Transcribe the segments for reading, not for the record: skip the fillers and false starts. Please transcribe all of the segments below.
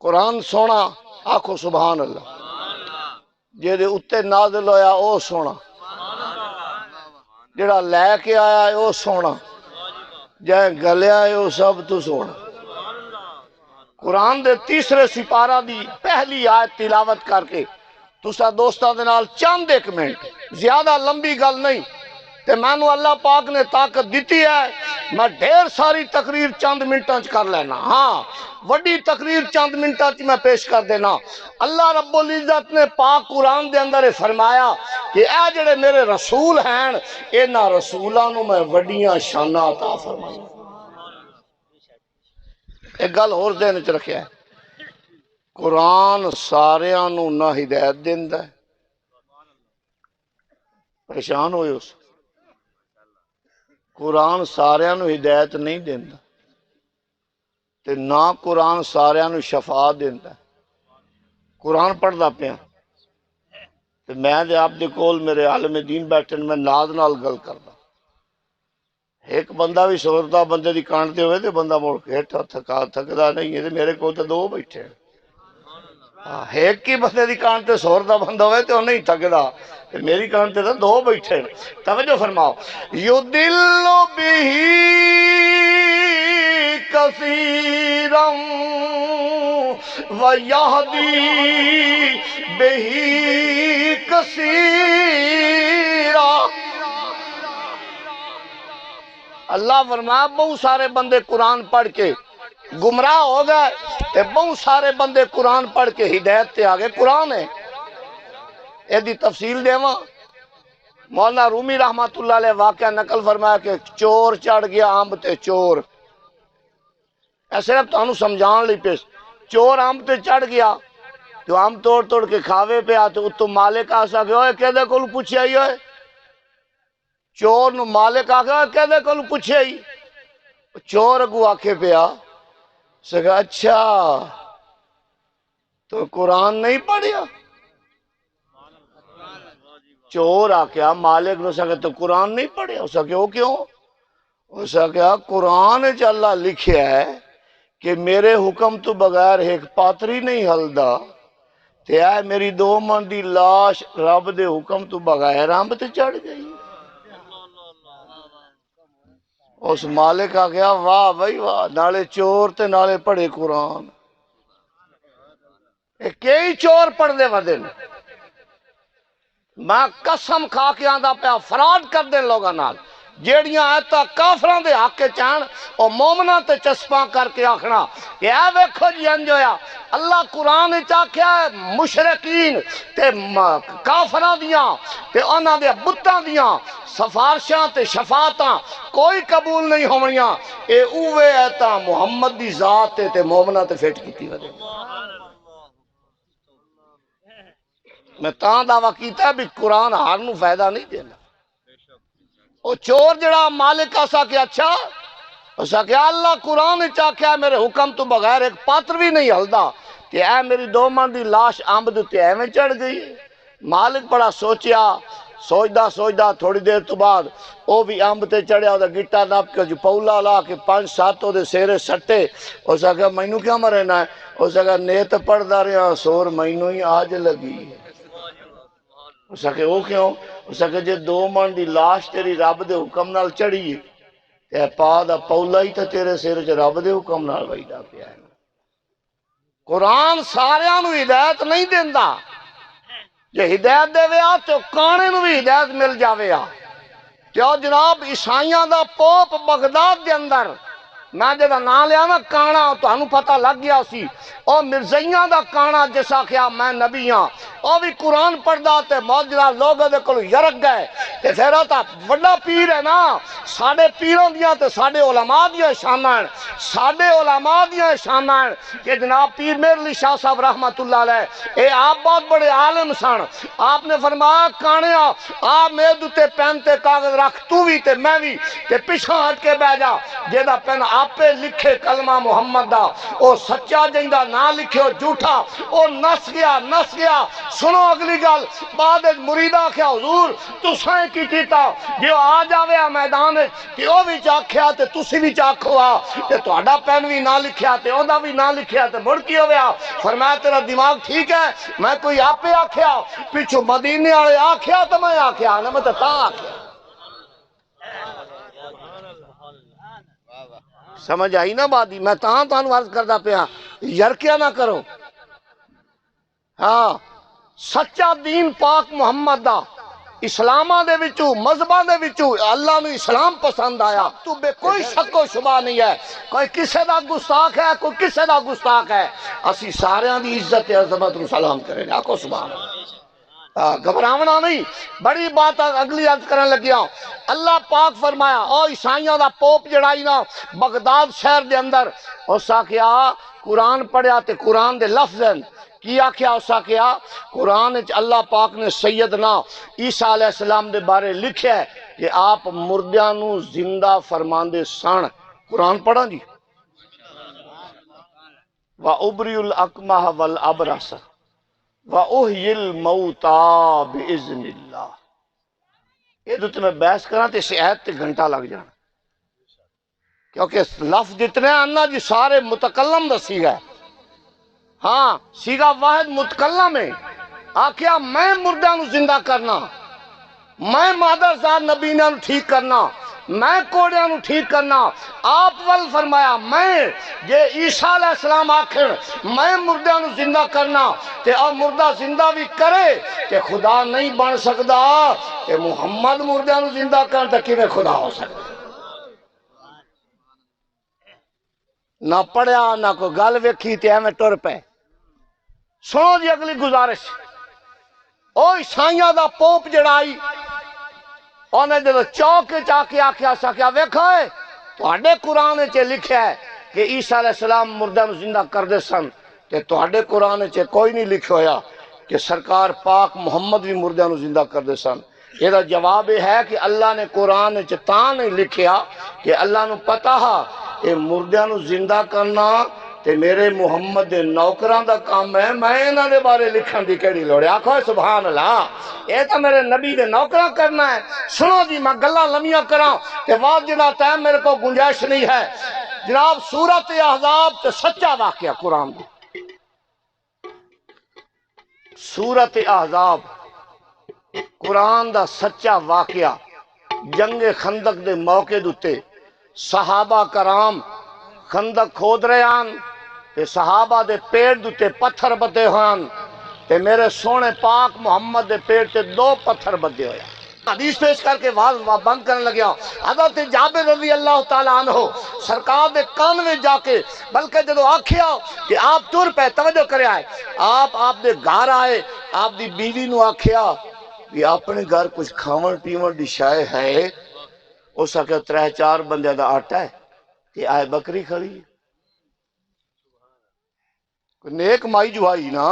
قرآن سونا آکھو سبحان اللہ، جیدے اتے نازل ہویا او سونا، جڑا لے کے آیا ہے او سونا، جائے گلیا ہے او سب تو سونا۔ قرآن دے تیسرے سپارہ دی پہلی آیت تلاوت کر کے تسا دوستاں دے نال چند ایک منٹ، زیادہ لمبی گل نہیں تے مانو اللہ پاک نے طاقت دیتی ہے، میں ڈھیر ساری تقریر چند منٹاں چ کر لینا، ہاں وڈی تقریر چند منٹاں چ میں پیش کر دینا۔ اللہ رب العزت نے پاک قرآن دے اندر فرمایا کہ اے جڑے میرے رسول ہیں انہاں رسولاں نو میں وڈیاں شاناں عطا فرمائی۔ ایک گل اور ذہن وچ رکھیا ہے، قرآن ساریاں نو نہ ہدایت دیندا ہے، پریشان ہوئے اس قرآن ساریاں نو ہدایت نہیں دیندا تے نہ قرآن ساریاں نو شفا دیندا ہے۔ قرآن پڑھدا پیا تے میں دے آپ دے کول میرے عالم دین بیٹھن میں ناز نال گل کردا، ایک بندہ بھی سوردا بندے دی کان تے ہوئے تے بندہ مڑ کے ہٹا تھکدا نہیں ہے تے میرے کول تے دو بیٹھے ہیں۔ ایک کی بندے دی کان تے سوردا بندہ ہوئے تے وہ نہیں تھکدا، میری کان تے دو بیٹھے ہیں۔ توجہ فرماؤ، یدل بہ کثیرا ویہدی بہ کثیرا۔ اللہ فرمایا بہت سارے بندے قرآن پڑھ کے گمراہ ہو گئے تے بہت سارے بندے قرآن پڑھ کے ہدایت تے آگے۔ قرآن ہے اے دی تفصیل دیواں، مولانا رومی رحمت اللہ علیہ واقعہ نقل فرمایا کہ چور چڑھ گیا امب تے، چور اے صرف تانوں سمجھان لی پیش، چور امب تے چڑھ گیا تو امب توڑ توڑ کے کھاوے پہ آتے، اتو مالک آسا کہ اوے کہدے کولو پوچھے آئی ہوئے، چور نو مالک آگا کہدے کولو پوچھے آئی، چور اگو آکھے پیا سکا اچھا تو قرآن نہیں پڑھیا؟ چور آکیا مالک نو سکا تو قرآن نہیں پڑھیا؟ اس سکا وہ کیوں؟ اس سکا قرآن چ اللہ لکھیا ہے کہ میرے حکم تو بغیر ایک پاتری نہیں ہلدا تے اے میری دو من دی لاش رب دے حکم تو بغیر امب تے چڑھ گئی۔ اس مالک آ گیا واہ بھائی واہ، نالے چور تے نالے پڑھے قرآن، کئی چور پڑھ دے ودے نے، میں قسم کھا کے آندہ پیا فراڈ کر دے لوگاں نال، جیڑیاں آیتاں کافراں دے حق کے چاہن اور مومناں تے چسپاں کر کے آکھنا کہ اے ویکھو جی انجویا اللہ قرآن چاکھیا ہے مشرقین تے کافراں دیاں تے انہاں دے بتاں دیاں سفارشاں تے شفاعتاں کوئی قبول نہیں ہوڑیاں، اے اوے ایتاں محمد دی ذات تے مومناں تے فٹ کیتی ودے۔ میں تاں دعویٰ کیتا ہے بھی قرآن ہر نو فائدہ نہیں دینا۔ وہ چور جڑا مالک آسا کہ اچھا اسا کہ اللہ قرآن چاکھیا میرے حکم تو بغیر ایک پاتر بھی نہیں ہلدا کہ اے میری دو من دی لاش امب دے ایویں چڑھ گئی۔ مالک بڑا سوچیا، سوچدا تھوڑی دیر تو بعد او بھی امب تے چڑھیا، دا گٹا نپ کے جو پولا لا کے 5-7 دے سیرے سٹے، اسا کہ مینوں کیا مرنا ہے؟ اسا کہ نیت پڑھدا رہیا سور مینوں ہی آج لگی۔ اسا کہ وہ کیوں؟ اسا کہ جے 2 من دی لاش تیری رب دے حکم نال چڑھی تے پا دا پولا ہی تے تیرے سر چ رب دے حکم نال ویدا پیا ہے۔ قرآن ساریاں نو ہدایت نہیں دیندا، جے ہدایت دے ویا تو کانے نو بھی ہدایت مل جاوے آ۔ جو جناب عیسائیاں دا پوپ بغداد دے اندر میں جدا نام لیا نا کانا تو انہوں پتہ لگ گیا سی، او مرزائیاں دا کانا جیسا کیا میں نبی ہاں، او بھی قرآن پڑھ داتے موت جناب لوگوں دے کلو یرک گئے تے پھر ہوتا وڈا پیر ہے نا، ساڑھے پیروں دیاں تے ساڑھے علماء دیاں شامل ساڑھے علماء دیاں شامل کہ جناب پیر میرلی شاہ صاحب رحمت اللہ علیہ اے آپ بہت بڑے عالم سن، آپ نے فرمایا کانے آپ میرے دوتے پین تے کاغذ رکھ تو بھی تے میں بھی تے پیچھا ہٹ کے بہ جا جیدہ پین آپے لکھے کلمہ محمد دا او سچا جنگا نہ لکھے او جھوٹا او نس گیا سنو اگلی گل بعد مریدہ کیا حضور تو سائیں کی کیتا جو آ جاوے میدان کہ او بھی چاکھیا تے تسی بھی چاکھو تے تہاڈا پین بھی نہ لکھیا تے او دا بھی نہ لکھیا تے مڑ کی ہویا فرمایا تیرا دماغ ٹھیک ہے میں کوئی آپے آکھیا پیچھو مدینے والے آکھیا تو میں آکھیا نہ میں تا آکھیا سمجھ آئی نا بات میں تانوں عرض کردا پیا یرکیا نہ کرو ہاں سچا دین پاک محمد دا اسلامہ دے وچوں مذہباں دے وچوں اللہ نو اسلام پسند آیا تو بے کوئی شک و شبہ نہیں ہے کوئی کسے دا گستاخ ہے کوئی کسے دا گستاخ ہے اسی سارے دی عزت عظمت نو سلام کریں آکو سبحان گھبراونا نہیں بڑی بات اگلی عرض کرنے لگیا اللہ پاک فرمایا او عیسائیوں دا پوپ جڑائی نا بغداد شہر دے اندر اسا کیا قرآن پڑھیا تے قرآن دے لفظ ہیں کیا کیا اسا کیا قرآن اللہ پاک نے سیدنا عیسیٰ علیہ السلام دے بارے لکھیا ہے کہ آپ مردیاں نو زندہ فرماندے سن قرآن پڑھا جی وَأُبْرِئُ الْأَكْمَحَ وَالْأَبْرَصَ وَأُحْيِي الْمَوْتَى بِإِذْنِ اللَّهِ یہ تو تمہیں بحث کرنا تے اس آیت تے گھنٹہ لگ جانا کیونکہ لفظ جتنے آنا جی سارے متکلم دا سیگا ہے ہاں سیگا واحد متکلم ہے آکھیا میں مردہ نو زندہ کرنا میں مادر زاد نبینہ نو ٹھیک کرنا میں کوڑیاں نو ٹھیک کرنا آپ ول فرمایا میں یہ عیسیٰ علیہ السلام آکھن میں مردہ نو زندہ کرنا تے اب مردہ زندہ بھی کرے تے خدا نہیں بن سکدا تے محمد مردہ نو زندہ کرنا تے کیویں خدا ہو سکتا نہ پڑھیا نہ کوئی گل ویکھی تے میں ٹر پے سنو جی اگلی گزارش او عیسائیاں دا پوپ جڑائی انہیں جدو چوک چاکی آکھیا سکیا ویکھا ہے تہاڈے قرآن چے لکھیا ہے کہ عیسیٰ علیہ السلام مردہ نو زندہ کر دے سن تے تہاڈے قرآن چے کوئی نہیں لکھیا ہویا کہ سرکار پاک محمد بھی مردہ نو زندہ کر دے سن یہ دا جواب ہے کہ اللہ نے قرآن چے تاں نہیں لکھیا کہ اللہ نو پتہ ہے مردہ نو زندہ کرنا تے میرے محمد دے نوکران دا کام ہے میں انہاں دے بارے لکھن دی کیڑی لوڑ ہے آکھو سبحان اللہ یہ تو میرے نبی دے نوکران کرنا ہے سنو جی میں گلاں لمیاں کراں تے واد جنا ٹائم میرے کو گنجائش نہیں ہے جناب سورۃ احزاب تے سچا واقعہ قرآن دی سورۃ احزاب قرآن دا سچا واقعہ جنگ خندق دے موقع دوتے صحابہ کرام خندق کھود رہے آن تے صحابہ دے پیڑ دوتے پتھر بدے ہوئن تے میرے سونے پاک محمد دے پیڑ تے 2 پتھر بدے ہوئے حدیث پیش کر کے بند کرنے لگیا حضرت جابر رضی اللہ تعالیٰ عنہ سرکار دے کان میں جا کے بلکہ جدو آکھیا کہ آپ ٹر پہ توجہ کرے آئے آپ دے گھر آئے آپ دی بیوی نو آکھیا کہ اپنے گھر کچھ کھاون پیون دی شائع ہے اس کا 3-4 بندے دا آٹا ہے کہ آئے بکری کھڑی نیک مائی جو آئی نا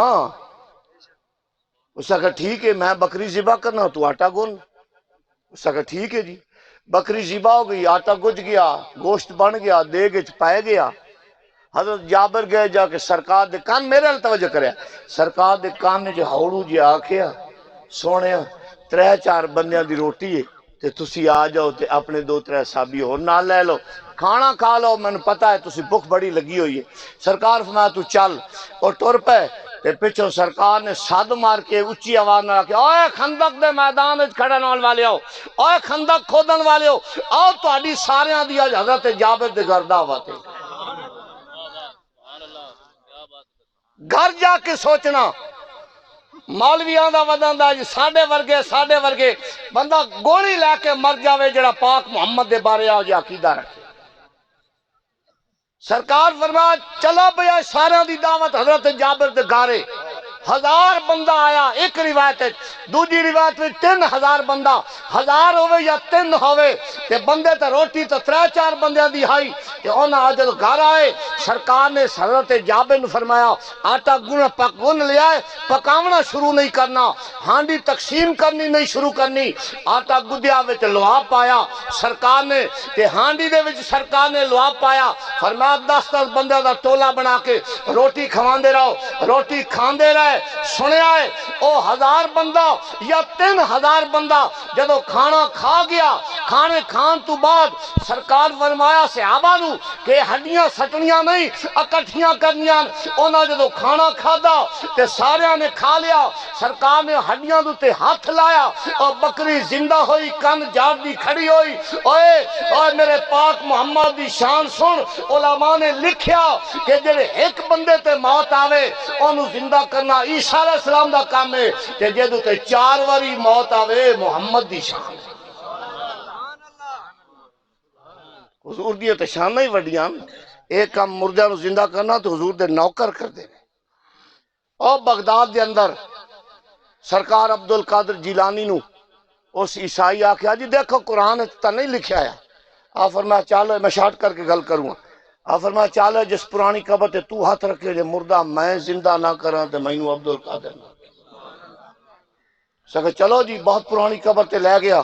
اس کا ٹھیک ہے میں بکری ذبح کرنا تو آٹا گن اس کا ٹھیک ہے جی بکری ذبح ہو گئی آٹا گج گیا گوشت بن گیا دیگ وچ پائے گیا حضرت جابر گئے جا کے سرکار دے کان میرے ال توجہ کریا سرکار دے کان نے جو ہاڑو جی آکھیا سونے 3-4 بندیاں دی روٹی ہے تے تسی آ جاؤ تے اپنے 2-3 صحابی اور نہ لے لو کھانا کھا لو میں نے پتہ ہے تسی بھوک بڑی لگی ہوئی ہے سرکار فرمایا تو چل اور ٹر پے تے پچھو سرکار نے ساد مار کے اچھی آواز نہ رکھے اوے خندق دے میدان وچ کھڑن والے ہو اوے خندق کھودن والے ہو آؤ تہاڈی ساریاں دی اج حضرت جابر دے گھر دعوت ہے گھر جا کے سوچنا مولویاں دا ودن دا جی ساڈے ورگے بندہ گولی لے کے مر جاوے جڑا پاک محمد دے بارے آ جا عقیدہ رکھے سرکار فرمایا چلا بیا سارا دی دعوت حضرت جابر دے گارے 1000 بندہ آیا ایک روایت ہے، دوجی روایت میں 3000 بندہ، 1000 ہوئے یا 3 ہوئے تے بندے تے روٹی تو 3-4 بندیاں دی آئی تے انہاں جب گھر آئے سرکار نے حضرت جابر نے فرمایا آٹا گن لیا ہے، پکاونا شروع نہیں کرنا، ہانڈی تقسیم کرنی نہیں شروع کرنی۔ آٹا گدیا وچ لوہا پایا سرکار نے تے ہانڈی دے وچ سرکار نے لوہا پایا، فرمایا 10-10 بندے دا ٹولا بنا کے روٹی کھواندے رہو، روٹی کھاندے رہے۔ سنیا ہے او 1000 بندہ یا 3000 بندہ جدو کھانا کھا گیا، کھانے کھان تو بعد سرکار فرمایا صحابہ نو کہ ہڈیاں سٹنیاں نہیں اکٹھیاں کرنیاں۔ انہاں جدو کھانا کھادا تے سارے نے کھا لیا، سرکار نے ہڈیاں دو تے ہاتھ لایا اور بکری زندہ ہوئی، کن جاڑ دی کھڑی ہوئی۔ اوے میرے پاک محمد دی شان سن، علماء نے لکھیا کہ جڑے ایک بندے تے موت آوے انہوں زندہ کرنا عیسیٰ علیہ السلام دا کام ہے، تے جدو تے 4 واری موت آوے محمد دی شان۔ حضور دی تے شان نہیں وڈیاں، ایک کام مردہ نو زندہ کرنا تو حضور دے نوکر کر دے۔ اور بغداد دے اندر سرکار عبدالقادر جیلانی نو اس عیسائی آکھیا جی دیکھو قرآن تا نہیں لکھیا ہے۔ آپ فرمایا چالو میں شارٹ کر کے گل کروں، آپ فرمایا چالو جس پرانی قبر تے تو ہاتھ رکھے جے مردہ میں زندہ نہ کران تے میں نو عبدالقادر نہ سکے۔ چلو جی بہت پرانی قبر تے لے گیا،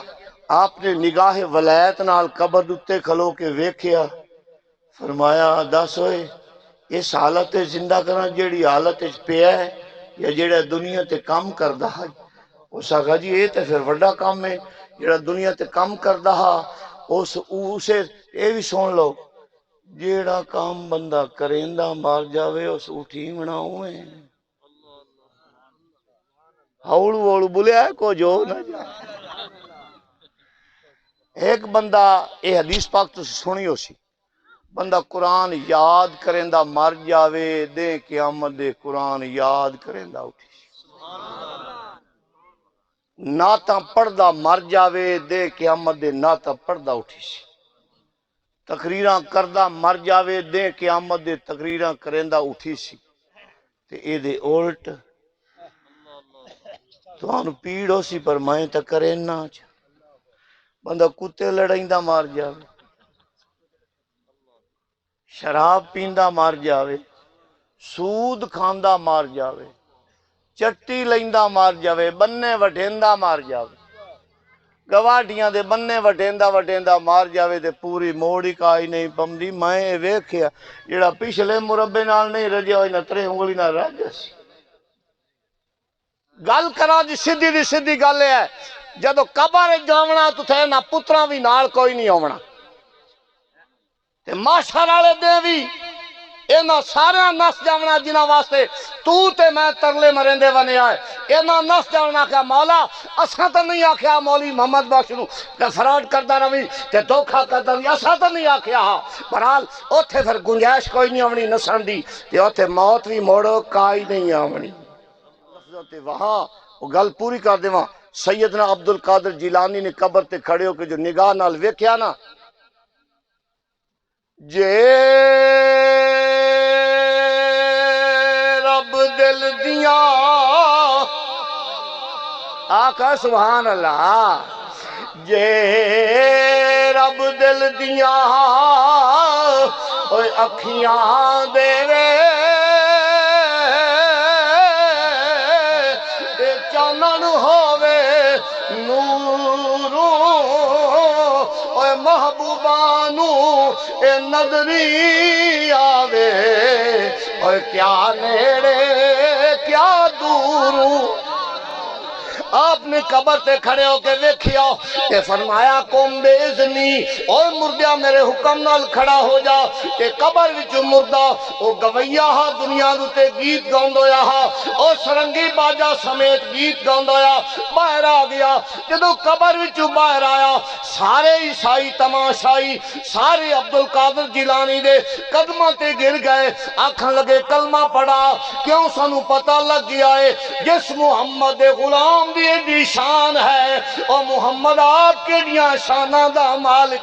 آپ نے نگاہ ولایت نال قبر دتے کھلو کے ویکھیا، فرمایا دس ہوئے اس حالت زندہ کرنا جیڑی حالت پیا ہے یا جیڑا دنیا تے کام کردا ہے؟ اس آگا جی یہ تے پھر وڈا کام ہے، جیڑا دنیا تے کام کردا ہے اسے یہ بھی سن لو جیڑا کام بندہ کریندہ مار جاوے اس اٹھی مناؤں ہے۔ ہاؤڑو ہاؤڑو بولیا ہے کو جو نہ جائے۔ ایک بندہ یہ حدیث پاک تو سنی ہو سی، بندہ قرآن یاد کریندہ مر جاوے دے قیامت دے قرآن یاد کریندہ اٹھی ناتا پڑھدا مر جاوے دے قیامت دے ناتا پڑھدا اٹھی سی، تقریراں کردہ مر جاوے دے قیامت دے تقریراں کریندہ اٹھی سی، تے اے دے اولٹ تو آنو پیڑ ہو سی پر میں تا کرین نہ چا بندہ کتے لڑائندہ مار جاوے، شراب پیندہ مار جاوے، سود کھاندہ مار جاوے، چٹی لیندہ مار جاوے، بننے وٹھیندہ مار جاوے، گواڈیاں دے بننے وٹھیندہ مار جاوے تے پوری موڑی کائی نہیں پمدی۔ میں ویکھیا جڑا پچھلے مربے نال نہیں رجیا ہوئی نہ ترے انگلی نہ رج سی۔ گل کرا جی سدھی دی سدھی گل ہے جدو قبر جاونا تو تھے نہ پترا بھی نال کوئی نہیں ہونا تے معاشر والے دے بھی اینا سارے نس جاونا جنہ واسطے تو تے میں ترلے مرندے بنے آئے، اینا نس جاونا کیا مولا اساں تو نہیں آکھیا مولی محمد بخش نو کہ فراڈ کردہ روی تے دھوکھا کردہ روی، اساں تو نہیں آکھیا ہاں برحال اوتھے پھر گنجائش کوئی نہیں آونی نسن دی تے اوتھے موت بھی موڑو کائی نہیں آونی۔ وہاں وہ گل پوری کر دے وہاں سیدنا عبدالقادر جیلانی نے قبر تے کھڑے ہو کے جو نگاہ نال ویکھیا نا جے رب دل دیاں آقا سبحان اللہ جے رب دل دیاں اوے اکھیاں دے وے چانن ہووے نوروں اوے محبوبانو اے نظری آوے اوے کیا نیڑے کیا دوروں۔ آپ نے قبر تے کھڑے ہو کے ویکھیا تے فرمایا قوم بے اذنی اور مردیا میرے حکم نال کھڑا ہو جا تے قبر وچ مردہ او گویا ہا دنیا تے گیت گاؤندویا ہا او سرنگی باجا سمیت گیت گاؤندویا باہر آ گیا۔ جدو قبر وچ باہر آیا سارے عیسائی تماشائی سارے عبدالقادر جیلانی دے قدمہ تے گر گئے آکھن لگے کلمہ پڑھا کیوں سانو پتہ لگ گیا ہے جس محمد غلام دی شان ہے اور محمد آپ کے لیے شانہ دا مالک